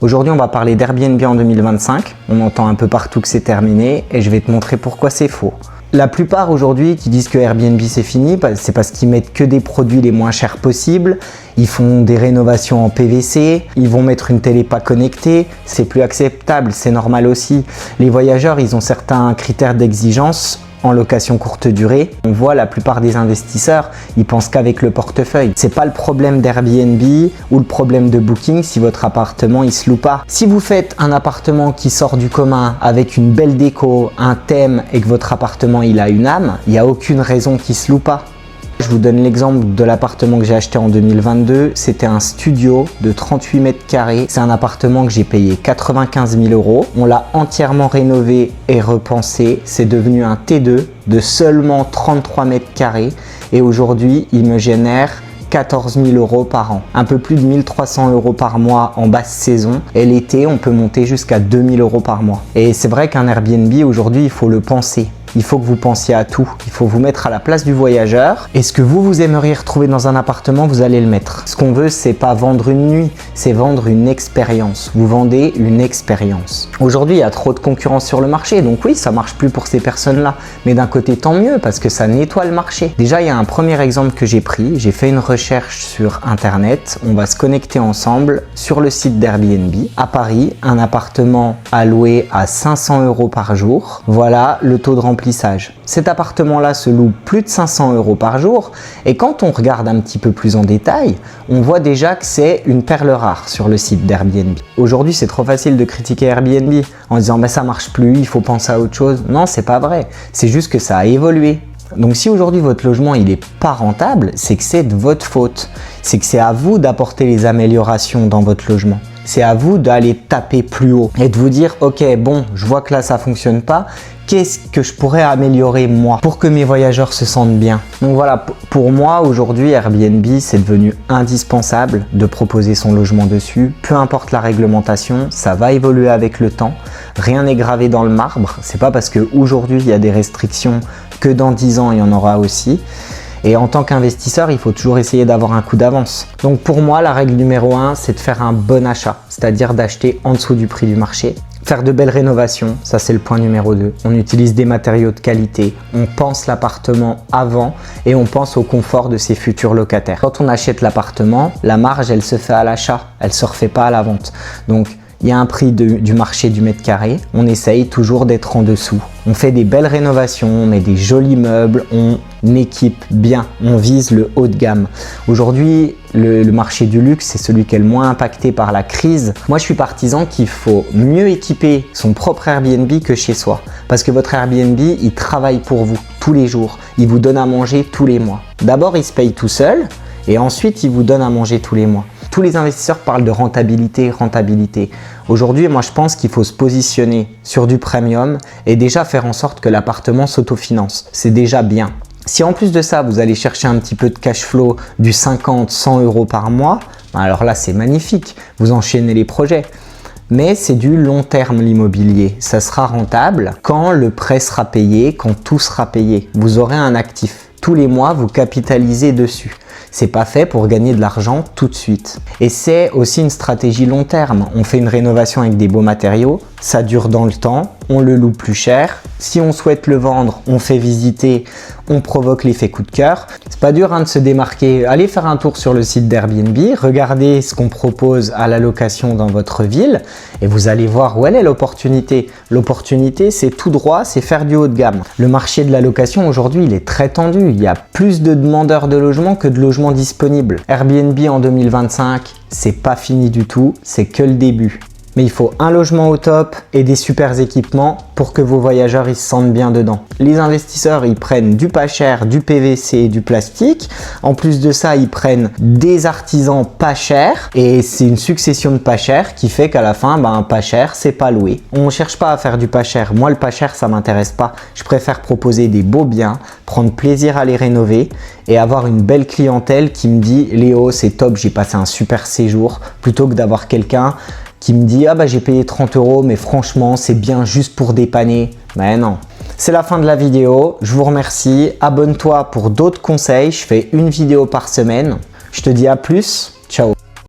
Aujourd'hui, on va parler d'Airbnb en 2025. On entend un peu partout que c'est terminé et je vais te montrer pourquoi c'est faux. La plupart aujourd'hui qui disent que Airbnb c'est fini, c'est parce qu'ils mettent que des produits les moins chers possibles. Ils font des rénovations en PVC, ils vont mettre une télé pas connectée. C'est plus acceptable, c'est normal aussi. Les voyageurs, ils ont certains critères d'exigence. En location courte durée, on voit la plupart des investisseurs, ils pensent qu'avec le portefeuille. C'est pas le problème d'Airbnb ou le problème de Booking si votre appartement il se loue pas. Si vous faites un appartement qui sort du commun avec une belle déco, un thème et que votre appartement il a une âme, il n'y a aucune raison qu'il se loue pas. Je vous donne l'exemple de l'appartement que j'ai acheté en 2022. C'était un studio de 38 mètres carrés. C'est un appartement que j'ai payé 95 000 €. On l'a entièrement rénové et repensé. C'est devenu un T2 de seulement 33 mètres carrés. Et aujourd'hui, il me génère 14 000 € par an. Un peu plus de 1 300 € par mois en basse saison. Et l'été, on peut monter jusqu'à 2 000 € par mois. Et c'est vrai qu'un Airbnb, aujourd'hui, il faut le penser. Il faut que vous pensiez à tout. Il faut vous mettre à la place du voyageur. Et ce que vous aimeriez retrouver dans un appartement, vous allez le mettre. Ce qu'on veut, c'est pas vendre une nuit, c'est vendre une expérience. Vous vendez une expérience. Aujourd'hui, il y a trop de concurrence sur le marché. Donc oui, ça marche plus pour ces personnes-là. Mais d'un côté, tant mieux parce que ça nettoie le marché. Déjà, il y a un premier exemple que j'ai pris. J'ai fait une recherche sur Internet. On va se connecter ensemble sur le site d'Airbnb. À Paris, un appartement à louer à 500 € par jour. Voilà le taux de remplissage. Cet appartement-là se loue plus de 500 € par jour et quand on regarde un petit peu plus en détail, on voit déjà que c'est une perle rare sur le site d'Airbnb. Aujourd'hui, c'est trop facile de critiquer Airbnb en disant « ça marche plus, il faut penser à autre chose ». Non, c'est pas vrai. C'est juste que ça a évolué. Donc si aujourd'hui votre logement il est pas rentable, c'est que c'est de votre faute. C'est que c'est à vous d'apporter les améliorations dans votre logement. C'est à vous d'aller taper plus haut et de vous dire ok bon je vois que là ça fonctionne pas, qu'est-ce que je pourrais améliorer moi pour que mes voyageurs se sentent bien. Donc voilà, pour moi aujourd'hui Airbnb c'est devenu indispensable de proposer son logement dessus, peu importe la réglementation, ça va évoluer avec le temps, rien n'est gravé dans le marbre, c'est pas parce qu'aujourd'hui il y a des restrictions que dans 10 ans il y en aura aussi. Et en tant qu'investisseur, il faut toujours essayer d'avoir un coup d'avance. Donc pour moi, la règle numéro 1, c'est de faire un bon achat, c'est-à-dire d'acheter en dessous du prix du marché. Faire de belles rénovations, ça c'est le point numéro 2. On utilise des matériaux de qualité, on pense l'appartement avant et on pense au confort de ses futurs locataires. Quand on achète l'appartement, la marge, elle se fait à l'achat, elle ne se refait pas à la vente. Donc il y a un prix du marché du mètre carré, on essaye toujours d'être en dessous. On fait des belles rénovations, on met des jolis meubles, on équipe bien, on vise le haut de gamme. Aujourd'hui, le marché du luxe, c'est celui qui est le moins impacté par la crise. Moi, je suis partisan qu'il faut mieux équiper son propre Airbnb que chez soi. Parce que votre Airbnb, il travaille pour vous tous les jours. Il vous donne à manger tous les mois. D'abord, il se paye tout seul et ensuite, il vous donne à manger tous les mois. Tous les investisseurs parlent de rentabilité. Aujourd'hui, moi, je pense qu'il faut se positionner sur du premium et déjà faire en sorte que l'appartement s'autofinance. C'est déjà bien. Si en plus de ça, vous allez chercher un petit peu de cash flow du 50-100 € par mois, alors là, c'est magnifique. Vous enchaînez les projets. Mais c'est du long terme l'immobilier. Ça sera rentable quand le prêt sera payé, quand tout sera payé. Vous aurez un actif. Tous les mois, vous capitalisez dessus. C'est pas fait pour gagner de l'argent tout de suite. Et c'est aussi une stratégie long terme. On fait une rénovation avec des beaux matériaux, ça dure dans le temps, on le loue plus cher. Si on souhaite le vendre, on fait visiter, on provoque l'effet coup de cœur. C'est pas dur de se démarquer. Allez faire un tour sur le site d'Airbnb, regardez ce qu'on propose à la location dans votre ville et vous allez voir où elle est l'opportunité. L'opportunité, c'est tout droit, c'est faire du haut de gamme. Le marché de la location aujourd'hui, il est très tendu. Il y a plus de demandeurs de logements que de logements disponibles. Airbnb en 2025, c'est pas fini du tout, c'est que le début. Mais il faut un logement au top et des super équipements pour que vos voyageurs ils se sentent bien dedans. Les investisseurs, ils prennent du pas cher, du PVC et du plastique. En plus de ça, ils prennent des artisans pas chers et c'est une succession de pas chers qui fait qu'à la fin, pas cher, c'est pas loué. On ne cherche pas à faire du pas cher. Moi, le pas cher, ça m'intéresse pas. Je préfère proposer des beaux biens, prendre plaisir à les rénover et avoir une belle clientèle qui me dit « Léo, c'est top, j'ai passé un super séjour » plutôt que d'avoir quelqu'un qui me dit « Ah j'ai payé 30 € mais franchement c'est bien juste pour dépanner ». Mais non. C'est la fin de la vidéo. Je vous remercie. Abonne-toi pour d'autres conseils. Je fais une vidéo par semaine. Je te dis à plus. Ciao.